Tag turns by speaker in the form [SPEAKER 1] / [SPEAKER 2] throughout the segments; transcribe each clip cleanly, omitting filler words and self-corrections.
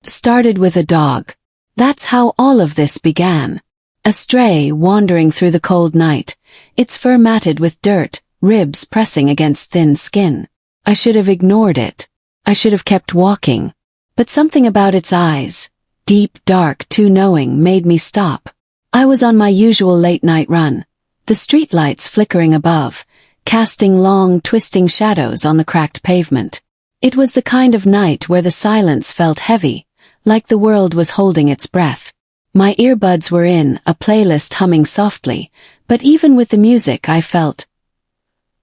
[SPEAKER 1] Started with a dog. That's how all of this began. A stray wandering through the cold night, its fur matted with dirt, ribs pressing against thin skin. I should have ignored it. I should have kept walking. But something about its eyes, deep, dark, too knowing, made me stop. I was on my usual late-night run, the streetlights flickering above, casting long, twisting shadows on the cracked pavement. It was the kind of night where the silence felt heavy, like the world was holding its breath. My earbuds were in, a playlist humming softly, but even with the music I felt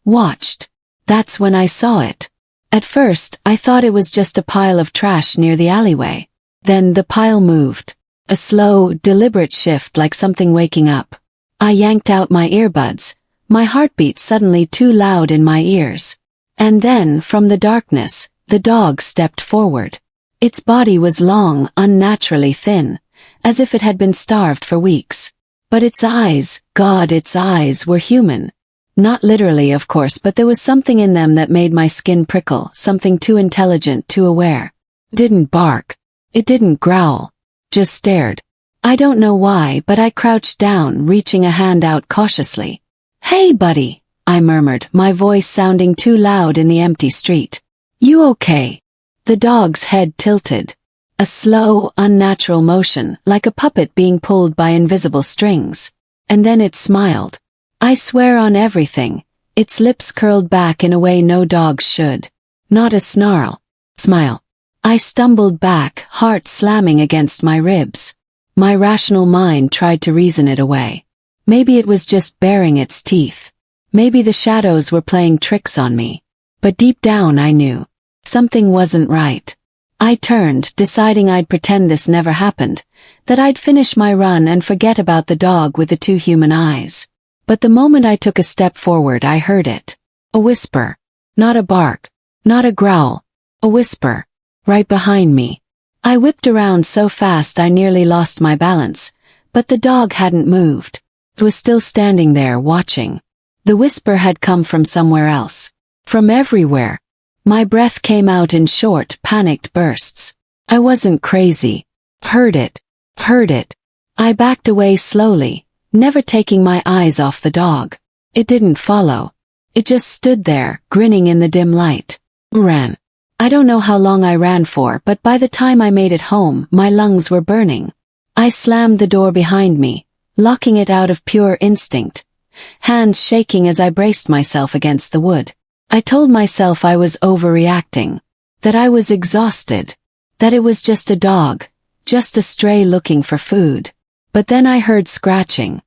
[SPEAKER 1] watched. That's when I saw it. At first, I thought it was just a pile of trash near the alleyway. Then the pile moved. A slow, deliberate shift like something waking up. I yanked out my earbuds, my heartbeat suddenly too loud in my ears. And then, from the darkness, the dog stepped forward. Its body was long, unnaturally thin, as if it had been starved for weeks. But its eyes, God, its eyes were human. Not literally, of course, but there was something in them that made my skin prickle, something too intelligent, too aware. It didn't bark. It didn't growl. Just stared. I don't know why, but I crouched down, reaching a hand out cautiously. "Hey, buddy," I murmured, my voice sounding too loud in the empty street. "You okay?" The dog's head tilted. A slow, unnatural motion, like a puppet being pulled by invisible strings. And then it smiled. I swear on everything, its lips curled back in a way no dog should. Not a snarl. Smile. I stumbled back, heart slamming against my ribs. My rational mind tried to reason it away. Maybe it was just baring its teeth. Maybe the shadows were playing tricks on me. But deep down I knew. Something wasn't right. I turned, deciding I'd pretend this never happened, that I'd finish my run and forget about the dog with the two human eyes. But the moment I took a step forward, I heard it. A whisper. Not a bark. Not a growl. A whisper. Right behind me. I whipped around so fast I nearly lost my balance, but the dog hadn't moved. It was still standing there, watching. The whisper had come from somewhere else. From everywhere. My breath came out in short, panicked bursts. I wasn't crazy. Heard it. Heard it. I backed away slowly, never taking my eyes off the dog. It didn't follow. It just stood there, grinning in the dim light. Ran. I don't know how long I ran for, but by the time I made it home, my lungs were burning. I slammed the door behind me, locking it out of pure instinct, hands shaking as I braced myself against the wood. I told myself I was overreacting, that I was exhausted, that it was just a dog, just a stray looking for food. But then I heard scratching,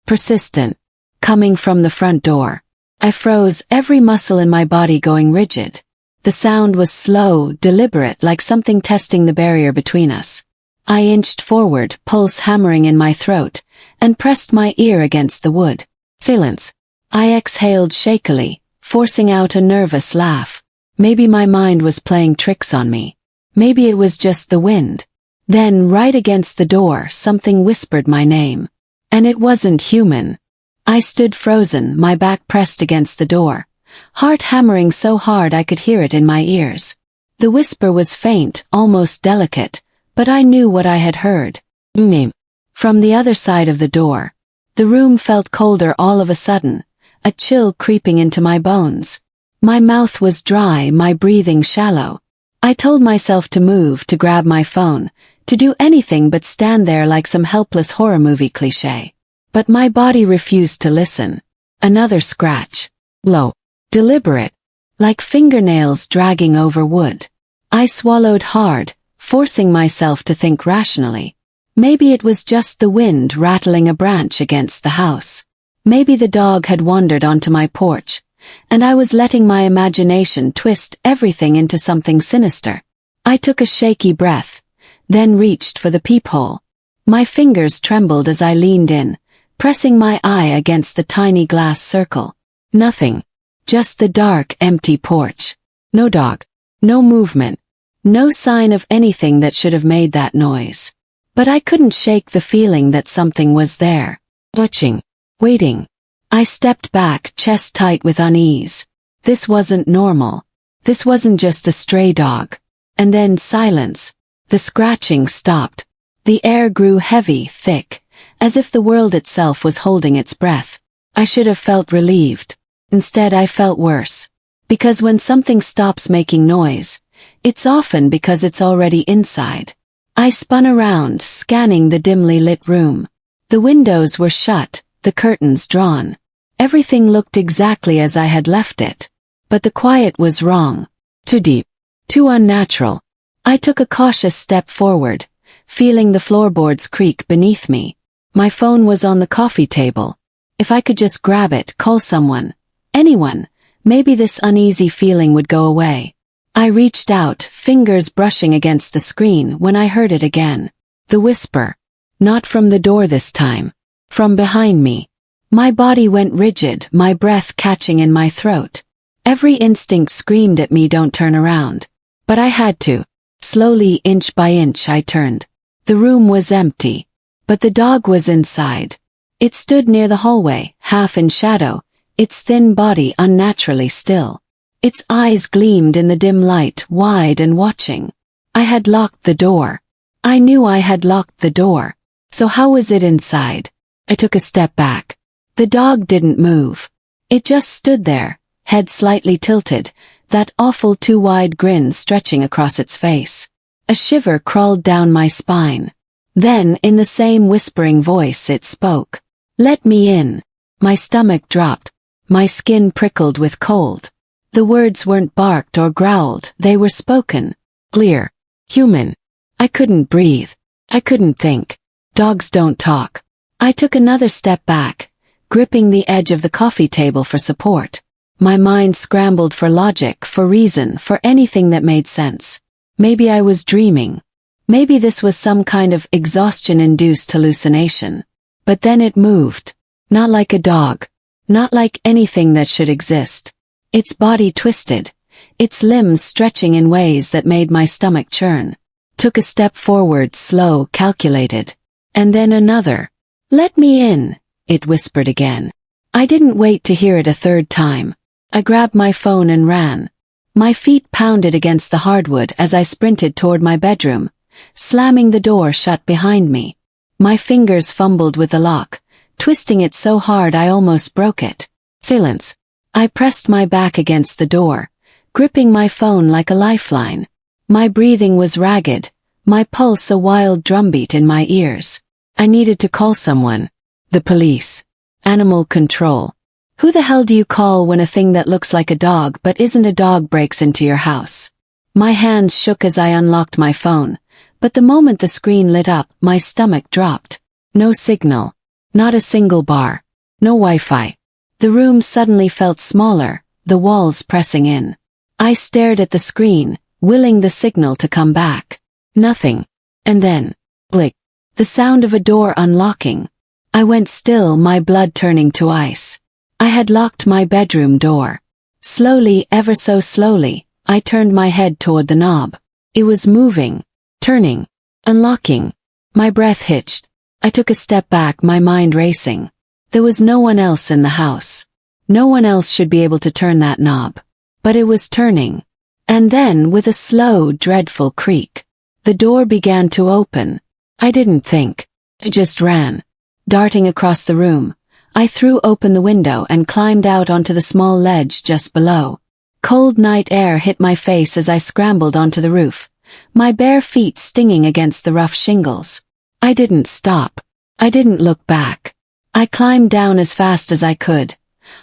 [SPEAKER 1] persistent, coming from the front door. I froze, every muscle in my body going rigid. The sound was slow, deliberate, like something testing the barrier between us. I inched forward, pulse hammering in my throat, and pressed my ear against the wood. Silence. I exhaled shakily, forcing out a nervous laugh. Maybe my mind was playing tricks on me. Maybe it was just the wind. Then, right against the door, something whispered my name. And it wasn't human. I stood frozen, my back pressed against the door, heart hammering so hard I could hear it in my ears. The whisper was faint, almost delicate, but I knew what I had heard. Name. From the other side of the door. The room felt colder all of a sudden, a chill creeping into my bones. My mouth was dry, my breathing shallow. I told myself to move, to grab my phone, to do anything but stand there like some helpless horror movie cliché. But my body refused to listen. Another scratch. Low. Deliberate. Like fingernails dragging over wood. I swallowed hard, forcing myself to think rationally. Maybe it was just the wind rattling a branch against the house. Maybe the dog had wandered onto my porch, and I was letting my imagination twist everything into something sinister. I took a shaky breath, then reached for the peephole. My fingers trembled as I leaned in, pressing my eye against the tiny glass circle. Nothing. Just the dark, empty porch. No dog. No movement. No sign of anything that should have made that noise. But I couldn't shake the feeling that something was there. Watching. Waiting. I stepped back, chest tight with unease. This wasn't normal. This wasn't just a stray dog. And then silence. The scratching stopped. The air grew heavy, thick, as if the world itself was holding its breath. I should have felt relieved. Instead, I felt worse. Because when something stops making noise, it's often because it's already inside. I spun around, scanning the dimly lit room. The windows were shut, the curtains drawn. Everything looked exactly as I had left it. But the quiet was wrong. Too deep. Too unnatural. I took a cautious step forward, feeling the floorboards creak beneath me. My phone was on the coffee table. If I could just grab it, call someone. Anyone. Maybe this uneasy feeling would go away. I reached out, fingers brushing against the screen when I heard it again. The whisper. Not from the door this time. From behind me. My body went rigid, my breath catching in my throat. Every instinct screamed at me, don't turn around. But I had to. Slowly, inch by inch, I turned. The room was empty. But the dog was inside. It stood near the hallway, half in shadow, its thin body unnaturally still. Its eyes gleamed in the dim light, wide and watching. I had locked the door. I knew I had locked the door. So how was it inside? I took a step back. The dog didn't move. It just stood there, head slightly tilted, that awful too wide grin stretching across its face. A shiver crawled down my spine. Then, in the same whispering voice, it spoke. Let me in. My stomach dropped. My skin prickled with cold. The words weren't barked or growled, they were spoken. Clear. Human. I couldn't breathe. I couldn't think. Dogs don't talk. I took another step back, gripping the edge of the coffee table for support. My mind scrambled for logic, for reason, for anything that made sense. Maybe I was dreaming. Maybe this was some kind of exhaustion-induced hallucination. But then it moved. Not like a dog. Not like anything that should exist. Its body twisted. Its limbs stretching in ways that made my stomach churn. Took a step forward, slow, calculated. And then another. Let me in, it whispered again. I didn't wait to hear it a third time. I grabbed my phone and ran. My feet pounded against the hardwood as I sprinted toward my bedroom, slamming the door shut behind me. My fingers fumbled with the lock, twisting it so hard I almost broke it. Silence. I pressed my back against the door, gripping my phone like a lifeline. My breathing was ragged, my pulse a wild drumbeat in my ears. I needed to call someone. The police. Animal control. Who the hell do you call when a thing that looks like a dog but isn't a dog breaks into your house? My hands shook as I unlocked my phone, but the moment the screen lit up, my stomach dropped. No signal. Not a single bar. No Wi-Fi. The room suddenly felt smaller, the walls pressing in. I stared at the screen, willing the signal to come back. Nothing. And then, click. The sound of a door unlocking. I went still, my blood turning to ice. I had locked my bedroom door. Slowly, ever so slowly, I turned my head toward the knob. It was moving, turning, unlocking. My breath hitched. I took a step back, my mind racing. There was no one else in the house. No one else should be able to turn that knob. But it was turning. And then, with a slow, dreadful creak, the door began to open. I didn't think. I just ran. Darting across the room, I threw open the window and climbed out onto the small ledge just below. Cold night air hit my face as I scrambled onto the roof, my bare feet stinging against the rough shingles. I didn't stop. I didn't look back. I climbed down as fast as I could,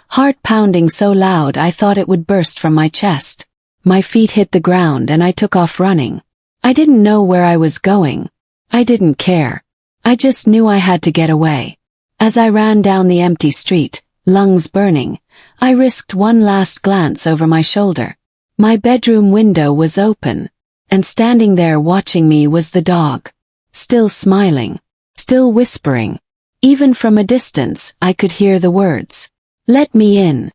[SPEAKER 1] heart pounding so loud I thought it would burst from my chest. My feet hit the ground and I took off running. I didn't know where I was going. I didn't care. I just knew I had to get away. As I ran down the empty street, lungs burning, I risked one last glance over my shoulder. My bedroom window was open, and standing there watching me was the dog. Still smiling, still whispering. Even from a distance, I could hear the words. Let me in.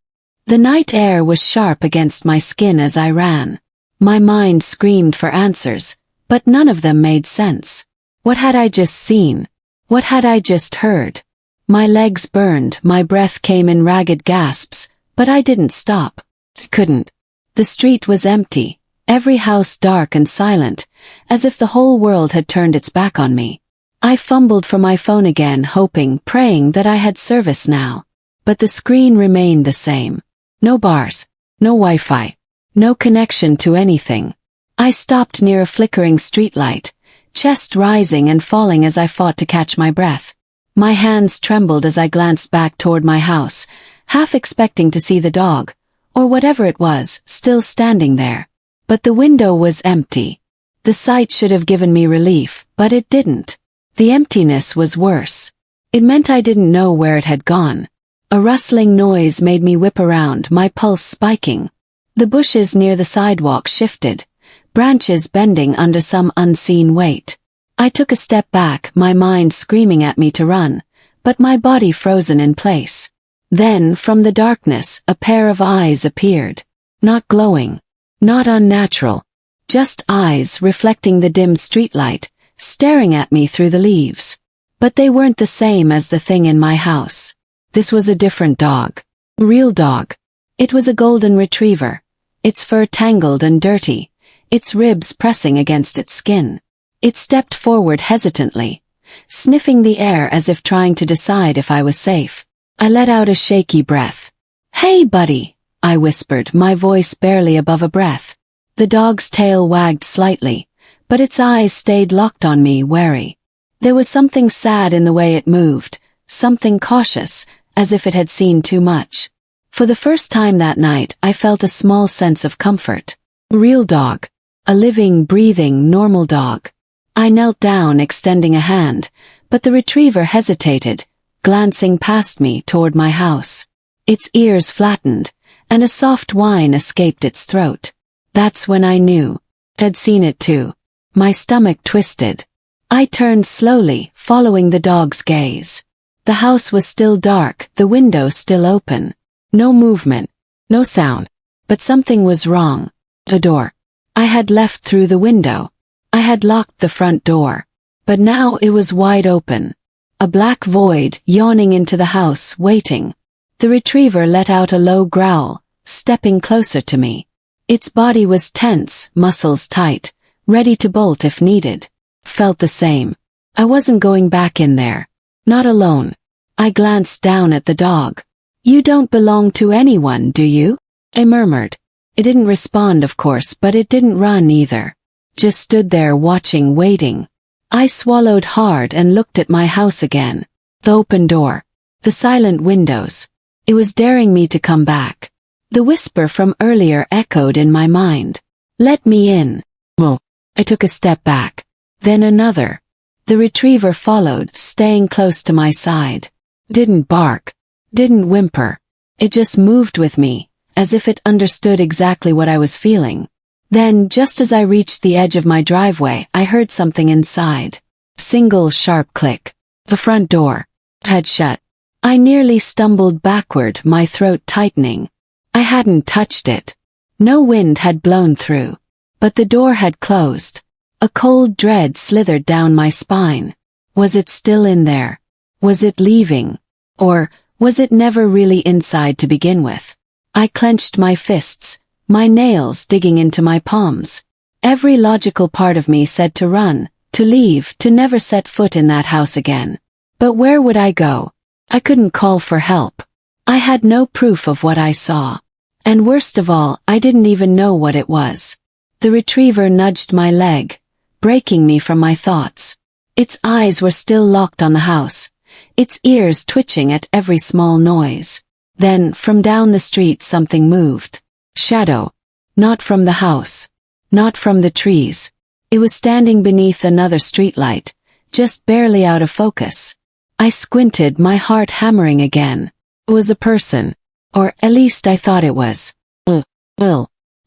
[SPEAKER 1] The night air was sharp against my skin as I ran. My mind screamed for answers, but none of them made sense. What had I just seen? What had I just heard? My legs burned, my breath came in ragged gasps, but I didn't stop. I couldn't. The street was empty, every house dark and silent, as if the whole world had turned its back on me. I fumbled for my phone again, hoping, praying that I had service now. But the screen remained the same. No bars, no Wi-Fi, no connection to anything. I stopped near a flickering streetlight, chest rising and falling as I fought to catch my breath. My hands trembled as I glanced back toward my house, half expecting to see the dog, or whatever it was, still standing there. But the window was empty. The sight should have given me relief, but it didn't. The emptiness was worse. It meant I didn't know where it had gone. A rustling noise made me whip around, my pulse spiking. The bushes near the sidewalk shifted, branches bending under some unseen weight. I took a step back, my mind screaming at me to run, but my body frozen in place. Then, from the darkness, a pair of eyes appeared. Not glowing, not unnatural, just eyes reflecting the dim streetlight, staring at me through the leaves. But they weren't the same as the thing in my house. This was a different dog. Real dog. It was a golden retriever, its fur tangled and dirty, its ribs pressing against its skin. It stepped forward hesitantly, sniffing the air as if trying to decide if I was safe. I let out a shaky breath. "Hey, buddy," I whispered, my voice barely above a breath. The dog's tail wagged slightly, but its eyes stayed locked on me, wary. There was something sad in the way it moved, something cautious, as if it had seen too much. For the first time that night, I felt a small sense of comfort. Real dog. A living, breathing, normal dog. I knelt down, extending a hand, but the retriever hesitated, glancing past me toward my house. Its ears flattened, and a soft whine escaped its throat. That's when I knew. I'd seen it too. My stomach twisted. I turned slowly, following the dog's gaze. The house was still dark, the window still open. No movement, no sound. But something was wrong. A door. I had left through the window. I had locked the front door. But now it was wide open. A black void yawning into the house, waiting. The retriever let out a low growl, stepping closer to me. Its body was tense, muscles tight, ready to bolt if needed. Felt the same. I wasn't going back in there. Not alone. I glanced down at the dog. "You don't belong to anyone, do you?" I murmured. It didn't respond, of course, but it didn't run either. Just stood there watching, waiting. I swallowed hard and looked at my house again. The open door. The silent windows. It was daring me to come back. The whisper from earlier echoed in my mind. "Let me in." Well, I took a step back. Then another. The retriever followed, staying close to my side. Didn't bark. Didn't whimper. It just moved with me, as if it understood exactly what I was feeling. Then, just as I reached the edge of my driveway, I heard something inside. Single sharp click. The front door had shut. I nearly stumbled backward, my throat tightening. I hadn't touched it. No wind had blown through. But the door had closed. A cold dread slithered down my spine. Was it still in there? Was it leaving? Or was it never really inside to begin with? I clenched my fists, my nails digging into my palms. Every logical part of me said to run, to leave, to never set foot in that house again. But where would I go? I couldn't call for help. I had no proof of what I saw. And worst of all, I didn't even know what it was. The retriever nudged my leg, breaking me from my thoughts. Its eyes were still locked on the house, its ears twitching at every small noise. Then, from down the street something moved. Shadow. Not from the house. Not from the trees. It was standing beneath another streetlight, just barely out of focus. I squinted, my heart hammering again. It was a person. Or at least I thought it was.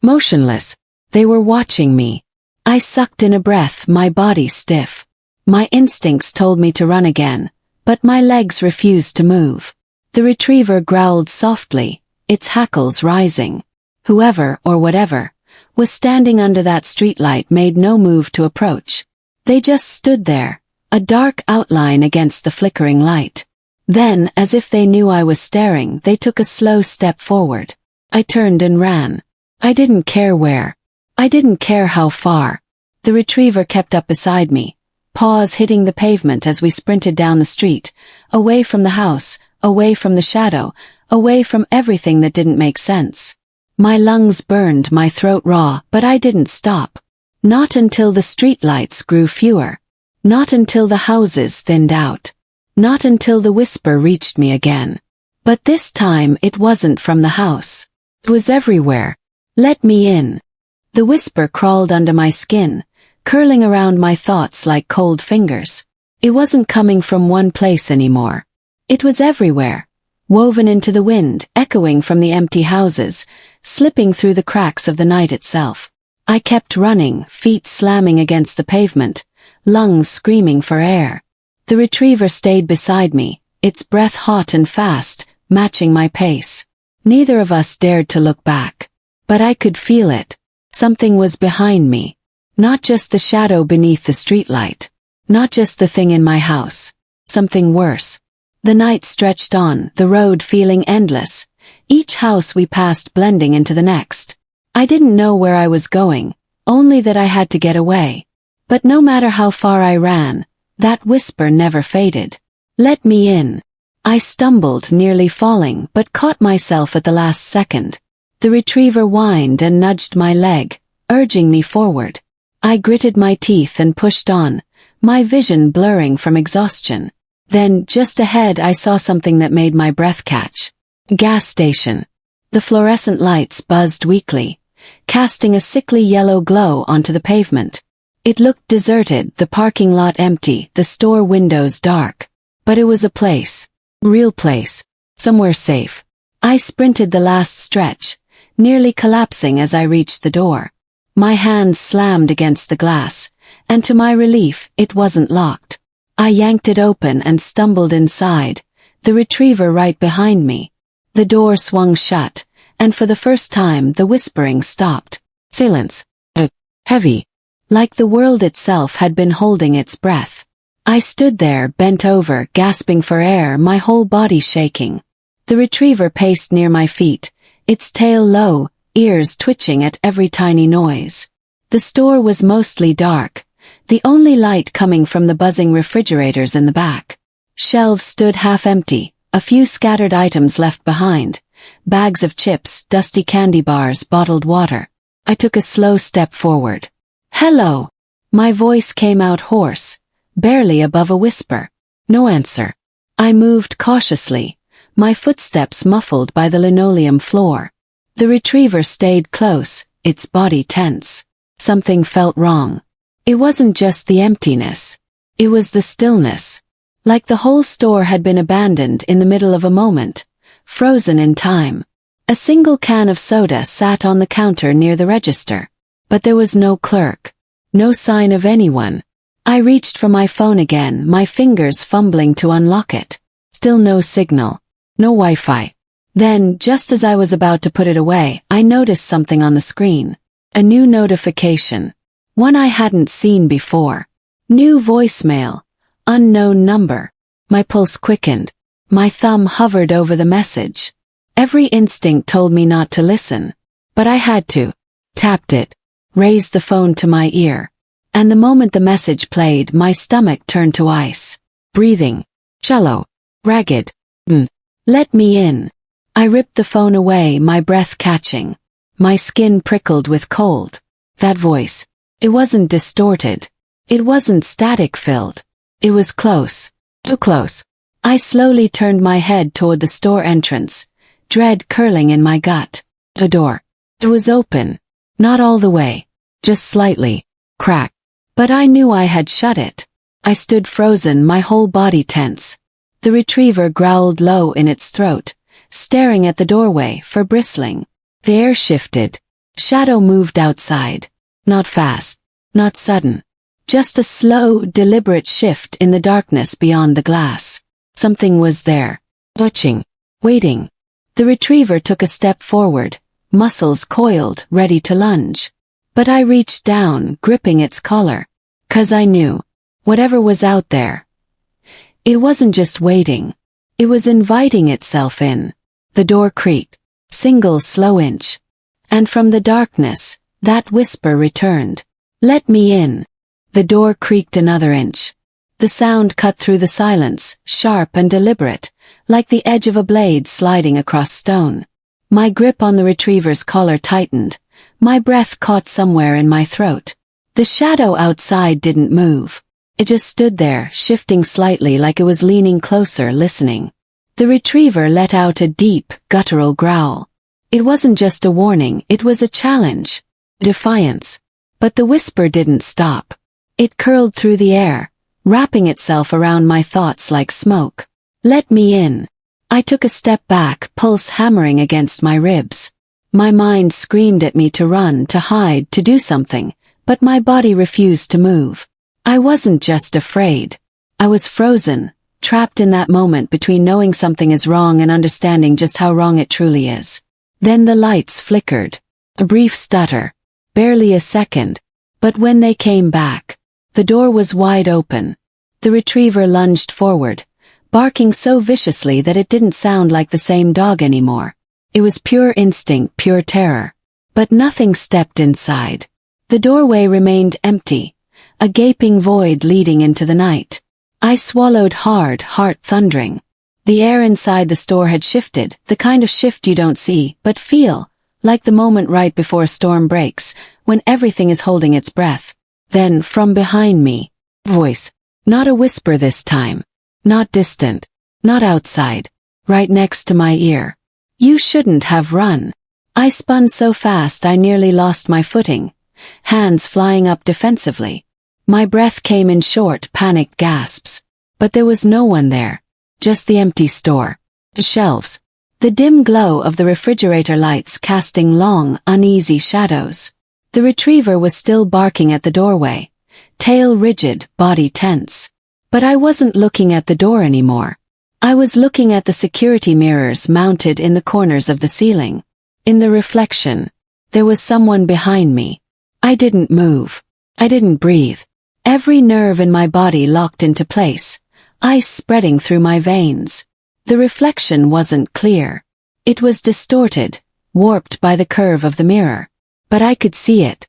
[SPEAKER 1] Motionless. They were watching me. I sucked in a breath, my body stiff. My instincts told me to run again, but my legs refused to move. The retriever growled softly, its hackles rising. Whoever, or whatever, was standing under that streetlight made no move to approach. They just stood there, a dark outline against the flickering light. Then, as if they knew I was staring, they took a slow step forward. I turned and ran. I didn't care where. I didn't care how far. The retriever kept up beside me, paws hitting the pavement as we sprinted down the street, away from the house, away from the shadow, away from everything that didn't make sense. My lungs burned, my throat raw, but I didn't stop. Not until the streetlights grew fewer. Not until the houses thinned out. Not until the whisper reached me again. But this time it wasn't from the house. It was everywhere. Let me in. The whisper crawled under my skin, curling around my thoughts like cold fingers. It wasn't coming from one place anymore. It was everywhere, woven into the wind, echoing from the empty houses, slipping through the cracks of the night itself. I kept running, feet slamming against the pavement, lungs screaming for air. The retriever stayed beside me, its breath hot and fast, matching my pace. Neither of us dared to look back. But I could feel it. Something was behind me. Not just the shadow beneath the streetlight. Not just the thing in my house. Something worse. The night stretched on, the road feeling endless, each house we passed blending into the next. I didn't know where I was going, only that I had to get away. But no matter how far I ran, that whisper never faded. Let me in. I stumbled, nearly falling, but caught myself at the last second. The retriever whined and nudged my leg, urging me forward. I gritted my teeth and pushed on, my vision blurring from exhaustion. Then, just ahead, I saw something that made my breath catch. Gas station. The fluorescent lights buzzed weakly, casting a sickly yellow glow onto the pavement. It looked deserted, the parking lot empty, the store windows dark. But it was a place. Real place. Somewhere safe. I sprinted the last stretch, nearly collapsing as I reached the door. My hands slammed against the glass, and to my relief, it wasn't locked. I yanked it open and stumbled inside, the retriever right behind me. The door swung shut, and for the first time the whispering stopped. Silence. Heavy. Like the world itself had been holding its breath. I stood there, bent over, gasping for air, my whole body shaking. The retriever paced near my feet, its tail low, ears twitching at every tiny noise. The store was mostly dark, the only light coming from the buzzing refrigerators in the back. Shelves stood half empty, a few scattered items left behind, bags of chips, dusty candy bars, bottled water. I took a slow step forward. Hello! My voice came out hoarse, barely above a whisper. No answer. I moved cautiously, my footsteps muffled by the linoleum floor. The retriever stayed close, its body tense. Something felt wrong. It wasn't just the emptiness. It was the stillness. Like the whole store had been abandoned in the middle of a moment, frozen in time. A single can of soda sat on the counter near the register. But there was no clerk. No sign of anyone. I reached for my phone again, my fingers fumbling to unlock it. Still no signal. No Wi-Fi. Then, just as I was about to put it away, I noticed something on the screen. A new notification. One I hadn't seen before. New voicemail. Unknown number. My pulse quickened. My thumb hovered over the message. Every instinct told me not to listen. But I had to. Tapped it. Raised the phone to my ear. And the moment the message played, my stomach turned to ice. Breathing. Shallow. Ragged. Let me in. I ripped the phone away, my breath catching. My skin prickled with cold. That voice. It wasn't distorted. It wasn't static-filled. It was close. Too close. I slowly turned my head toward the store entrance, dread curling in my gut. The door. It was open. Not all the way. Just slightly. Cracked. But I knew I had shut it. I stood frozen, my whole body tense. The retriever growled low in its throat, staring at the doorway, fur bristling. The air shifted. Shadow moved outside. Not fast. Not sudden. Just a slow, deliberate shift in the darkness beyond the glass. Something was there. Watching. Waiting. The retriever took a step forward, muscles coiled, ready to lunge. But I reached down, gripping its collar. 'Cause I knew. Whatever was out there. It wasn't just waiting. It was inviting itself in. The door creaked. Single slow inch. And from the darkness, that whisper returned. Let me in. The door creaked another inch. The sound cut through the silence, sharp and deliberate, like the edge of a blade sliding across stone. My grip on the retriever's collar tightened. My breath caught somewhere in my throat. The shadow outside didn't move. It just stood there, shifting slightly like it was leaning closer, listening. The retriever let out a deep, guttural growl. It wasn't just a warning, it was a challenge. Defiance. But the whisper didn't stop. It curled through the air, wrapping itself around my thoughts like smoke. Let me in. I took a step back, pulse hammering against my ribs. My mind screamed at me to run, to hide, to do something, but my body refused to move. I wasn't just afraid. I was frozen, trapped in that moment between knowing something is wrong and understanding just how wrong it truly is. Then the lights flickered. A brief stutter. Barely a second. But when they came back, the door was wide open. The retriever lunged forward, barking so viciously that it didn't sound like the same dog anymore. It was pure instinct, pure terror. But nothing stepped inside. The doorway remained empty, a gaping void leading into the night. I swallowed hard, heart thundering. The air inside the store had shifted, the kind of shift you don't see, but feel, like the moment right before a storm breaks, when everything is holding its breath. Then, from behind me, voice. Not a whisper this time. Not distant. Not outside. Right next to my ear. You shouldn't have run. I spun so fast I nearly lost my footing, hands flying up defensively. My breath came in short, panicked gasps. But there was no one there. Just the empty store. The shelves. The dim glow of the refrigerator lights casting long, uneasy shadows. The retriever was still barking at the doorway, tail rigid, body tense. But I wasn't looking at the door anymore. I was looking at the security mirrors mounted in the corners of the ceiling. In the reflection, there was someone behind me. I didn't move. I didn't breathe. Every nerve in my body locked into place, ice spreading through my veins. The reflection wasn't clear. It was distorted, warped by the curve of the mirror. But I could see it.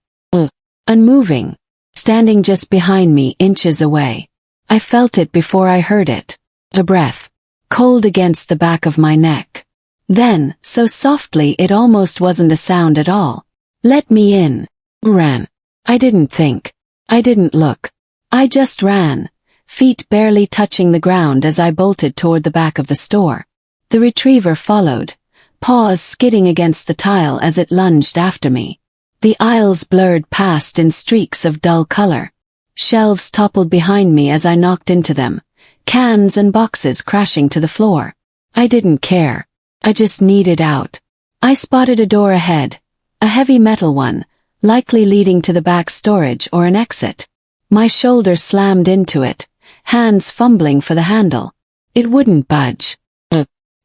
[SPEAKER 1] Unmoving. Standing just behind me, inches away. I felt it before I heard it. A breath. Cold against the back of my neck. Then, so softly it almost wasn't a sound at all. Let me in. Ran. I didn't think. I didn't look. I just ran, feet barely touching the ground as I bolted toward the back of the store. The retriever followed, paws skidding against the tile as it lunged after me. The aisles blurred past in streaks of dull color. Shelves toppled behind me as I knocked into them, cans and boxes crashing to the floor. I didn't care. I just needed out. I spotted a door ahead, a heavy metal one, likely leading to the back storage or an exit. My shoulder slammed into it, hands fumbling for the handle. It wouldn't budge.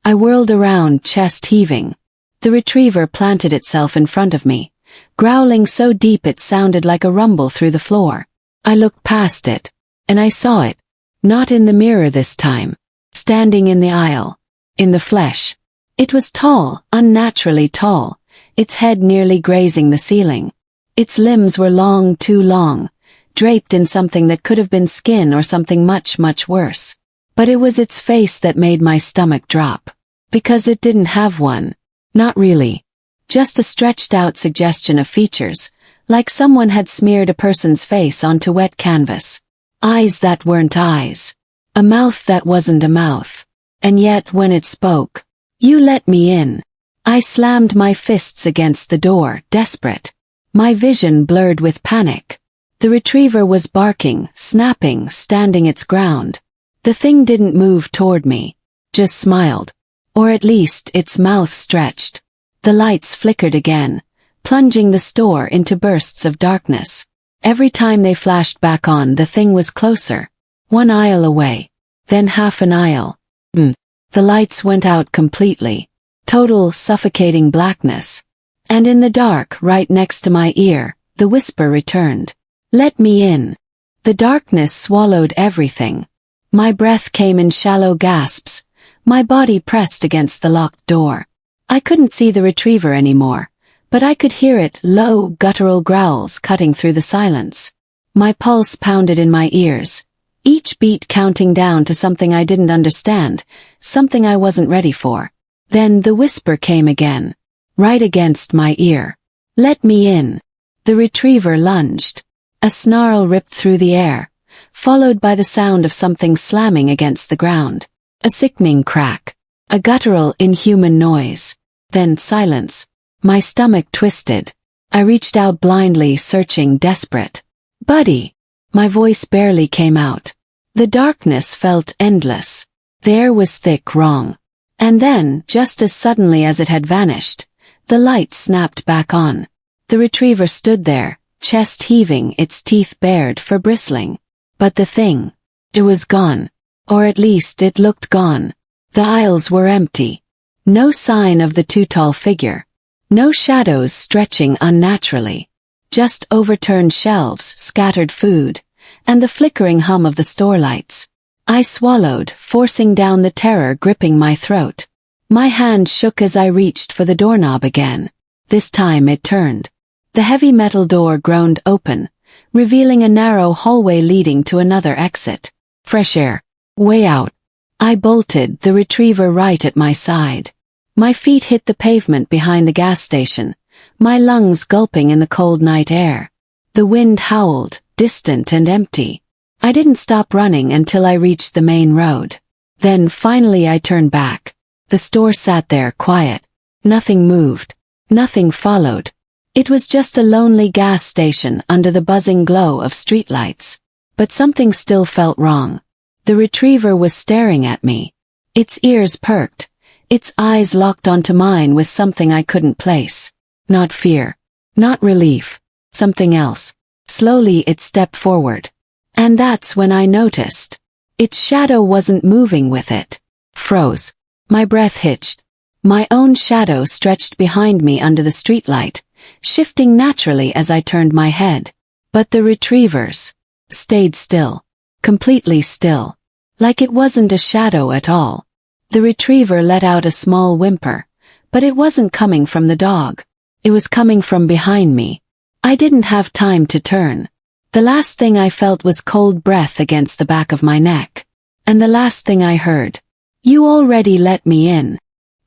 [SPEAKER 1] I whirled around, chest heaving. The retriever planted itself in front of me, growling so deep it sounded like a rumble through the floor. I looked past it, and I saw it. Not in the mirror this time. Standing in the aisle. In the flesh. It was tall, unnaturally tall, its head nearly grazing the ceiling. Its limbs were long, too long, draped in something that could have been skin or something much, much worse. But it was its face that made my stomach drop. Because it didn't have one. Not really. Just a stretched-out suggestion of features, like someone had smeared a person's face onto wet canvas. Eyes that weren't eyes. A mouth that wasn't a mouth. And yet when it spoke, "You let me in." I slammed my fists against the door, desperate. My vision blurred with panic. The retriever was barking, snapping, standing its ground. The thing didn't move toward me, just smiled. Or at least its mouth stretched. The lights flickered again, plunging the store into bursts of darkness. Every time they flashed back on, the thing was closer. One aisle away. Then half an aisle. The lights went out completely. Total, suffocating blackness. And in the dark, right next to my ear, the whisper returned. Let me in. The darkness swallowed everything. My breath came in shallow gasps. My body pressed against the locked door. I couldn't see the retriever anymore, but I could hear it, low, guttural growls cutting through the silence. My pulse pounded in my ears, each beat counting down to something I didn't understand, something I wasn't ready for. Then the whisper came again, right against my ear. "Let me in." The retriever lunged. A snarl ripped through the air, followed by the sound of something slamming against the ground. A sickening crack. A guttural, inhuman noise. Then silence. My stomach twisted. I reached out blindly, searching, desperate. "Buddy!" My voice barely came out. The darkness felt endless. The air was thick, wrong. And then, just as suddenly as it had vanished, the light snapped back on. The retriever stood there, chest heaving, its teeth bared for bristling. But the thing, it was gone. Or at least it looked gone. The aisles were empty. No sign of the too-tall figure. No shadows stretching unnaturally. Just overturned shelves, scattered food, and the flickering hum of the store lights. I swallowed, forcing down the terror gripping my throat. My hand shook as I reached for the doorknob again. This time it turned. The heavy metal door groaned open, revealing a narrow hallway leading to another exit. Fresh air. Way out. I bolted, the retriever right at my side. My feet hit the pavement behind the gas station, my lungs gulping in the cold night air. The wind howled, distant and empty. I didn't stop running until I reached the main road. Then finally I turned back. The store sat there, quiet. Nothing moved. Nothing followed. It was just a lonely gas station under the buzzing glow of streetlights. But something still felt wrong. The retriever was staring at me. Its ears perked. Its eyes locked onto mine with something I couldn't place. Not fear. Not relief. Something else. Slowly it stepped forward. And that's when I noticed. Its shadow wasn't moving with it. Froze. My breath hitched. My own shadow stretched behind me under the streetlight, shifting naturally as I turned my head. But the retriever's stayed still. Completely still. Like it wasn't a shadow at all. The retriever let out a small whimper, but it wasn't coming from the dog. It was coming from behind me. I didn't have time to turn. The last thing I felt was cold breath against the back of my neck. And the last thing I heard, "You already let me in."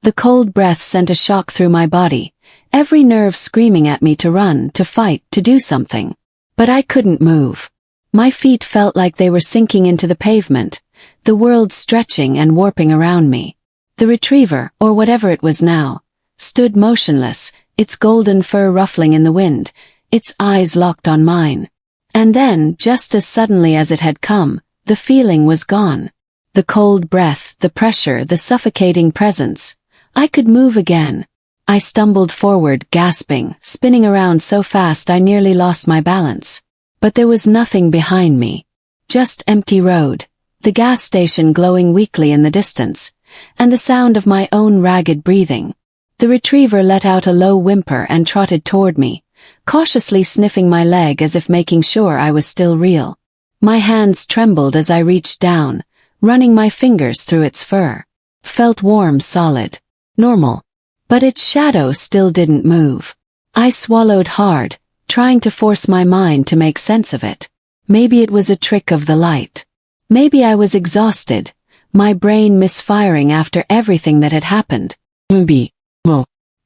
[SPEAKER 1] The cold breath sent a shock through my body, every nerve screaming at me to run, to fight, to do something. But I couldn't move. My feet felt like they were sinking into the pavement, the world stretching and warping around me. The retriever, or whatever it was now, stood motionless, its golden fur ruffling in the wind, its eyes locked on mine. And then, just as suddenly as it had come, the feeling was gone. The cold breath, the pressure, the suffocating presence. I could move again. I stumbled forward, gasping, spinning around so fast I nearly lost my balance. But there was nothing behind me. Just empty road, the gas station glowing weakly in the distance, and the sound of my own ragged breathing. The retriever let out a low whimper and trotted toward me, cautiously sniffing my leg as if making sure I was still real. My hands trembled as I reached down, running my fingers through its fur. Felt warm, solid, normal. But its shadow still didn't move. I swallowed hard, trying to force my mind to make sense of it. Maybe it was a trick of the light. Maybe I was exhausted, my brain misfiring after everything that had happened. Maybe.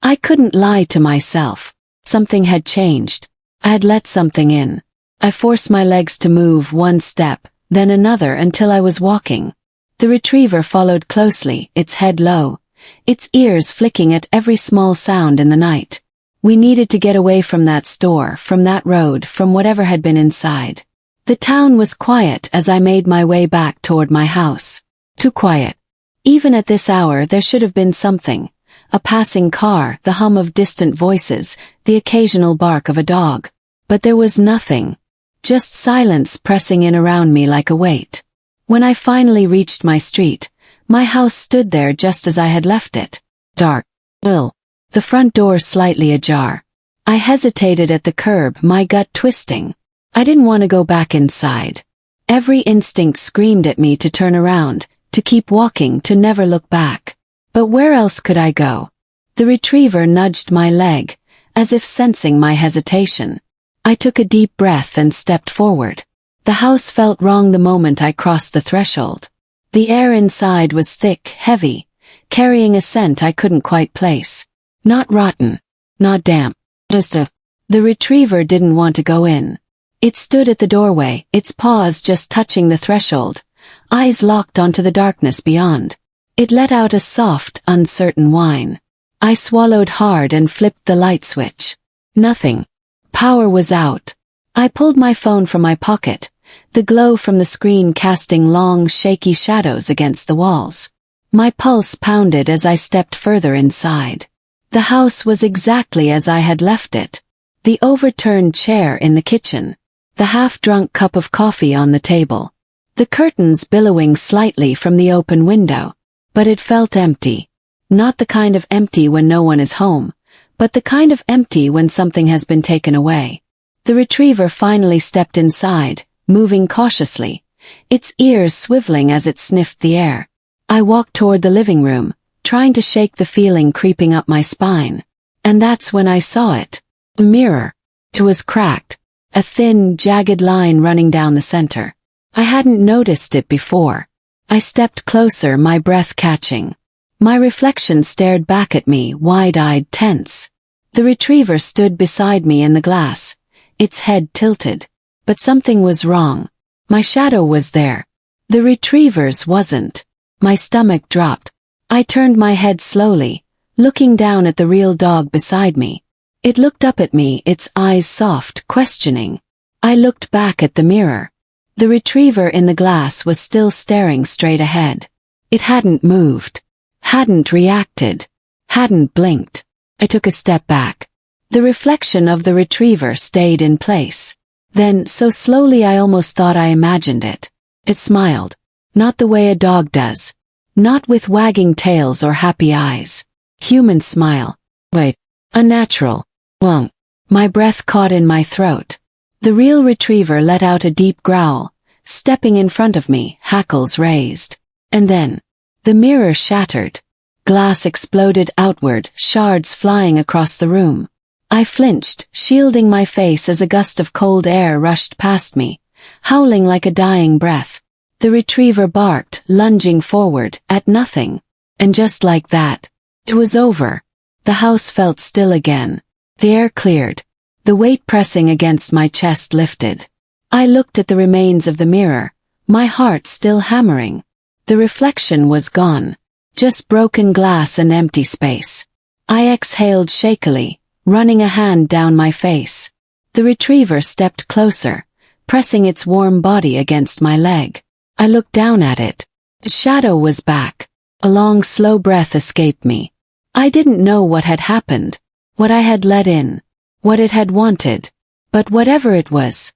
[SPEAKER 1] I couldn't lie to myself. Something had changed. I had let something in. I forced my legs to move one step, then another until I was walking. The retriever followed closely, its head low, its ears flicking at every small sound in the night. We needed to get away from that store, from that road, from whatever had been inside. The town was quiet as I made my way back toward my house. Too quiet. Even at this hour there should have been something. A passing car, the hum of distant voices, the occasional bark of a dog. But there was nothing. Just silence pressing in around me like a weight. When I finally reached my street, my house stood there just as I had left it. Dark. Ill. The front door slightly ajar. I hesitated at the curb, my gut twisting. I didn't want to go back inside. Every instinct screamed at me to turn around, to keep walking, to never look back. But where else could I go? The retriever nudged my leg, as if sensing my hesitation. I took a deep breath and stepped forward. The house felt wrong the moment I crossed the threshold. The air inside was thick, heavy, carrying a scent I couldn't quite place. Not rotten, not damp, just The retriever didn't want to go in. It stood at the doorway, its paws just touching the threshold, eyes locked onto the darkness beyond. It let out a soft, uncertain whine. I swallowed hard and flipped the light switch. Nothing. Power was out. I pulled my phone from my pocket, the glow from the screen casting long, shaky shadows against the walls. My pulse pounded as I stepped further inside. The house was exactly as I had left it. The overturned chair in the kitchen. The half-drunk cup of coffee on the table. The curtains billowing slightly from the open window. But it felt empty. Not the kind of empty when no one is home, but the kind of empty when something has been taken away. The retriever finally stepped inside, moving cautiously, its ears swiveling as it sniffed the air. I walked toward the living room, trying to shake the feeling creeping up my spine. And that's when I saw it. A mirror. It was cracked, a thin, jagged line running down the center. I hadn't noticed it before. I stepped closer, my breath catching. My reflection stared back at me, wide-eyed, tense. The retriever stood beside me in the glass, its head tilted. But something was wrong. My shadow was there. The retriever's wasn't. My stomach dropped. I turned my head slowly, looking down at the real dog beside me. It looked up at me, its eyes soft, questioning. I looked back at the mirror. The retriever in the glass was still staring straight ahead. It hadn't moved. Hadn't reacted. Hadn't blinked. I took a step back. The reflection of the retriever stayed in place. Then, so slowly I almost thought I imagined it. It smiled. Not the way a dog does. Not with wagging tails or happy eyes. Human smile. Wait. Unnatural. Won't. My breath caught in my throat. The real retriever let out a deep growl, stepping in front of me, hackles raised. And then, the mirror shattered. Glass exploded outward, shards flying across the room. I flinched, shielding my face as a gust of cold air rushed past me, howling like a dying breath. The retriever barked, lunging forward, at nothing. And just like that, it was over. The house felt still again. The air cleared. The weight pressing against my chest lifted. I looked at the remains of the mirror, my heart still hammering. The reflection was gone. Just broken glass and empty space. I exhaled shakily, running a hand down my face. The retriever stepped closer, pressing its warm body against my leg. I looked down at it. A shadow was back. A long, slow breath escaped me. I didn't know what had happened, what I had let in, what it had wanted. But whatever it was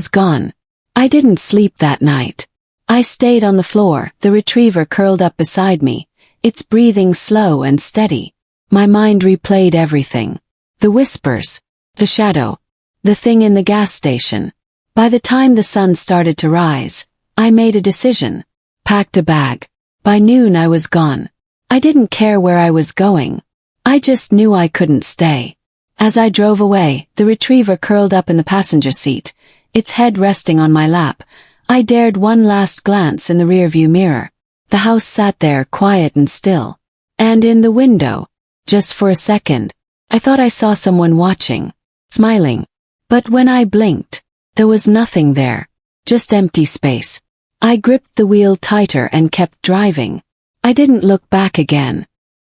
[SPEAKER 1] gone. I didn't sleep that night. I stayed on the floor, the retriever curled up beside me, its breathing slow and steady. My mind replayed everything. The whispers, the shadow, the thing in the gas station. By the time the sun started to rise, I made a decision, packed a bag. By noon I was gone. I didn't care where I was going. I just knew I couldn't stay. As I drove away, the retriever curled up in the passenger seat, its head resting on my lap. I dared one last glance in the rearview mirror. The house sat there quiet and still. And in the window, just for a second, I thought I saw someone watching, smiling. But when I blinked, there was nothing there, just empty space. I gripped the wheel tighter and kept driving. I didn't look back again.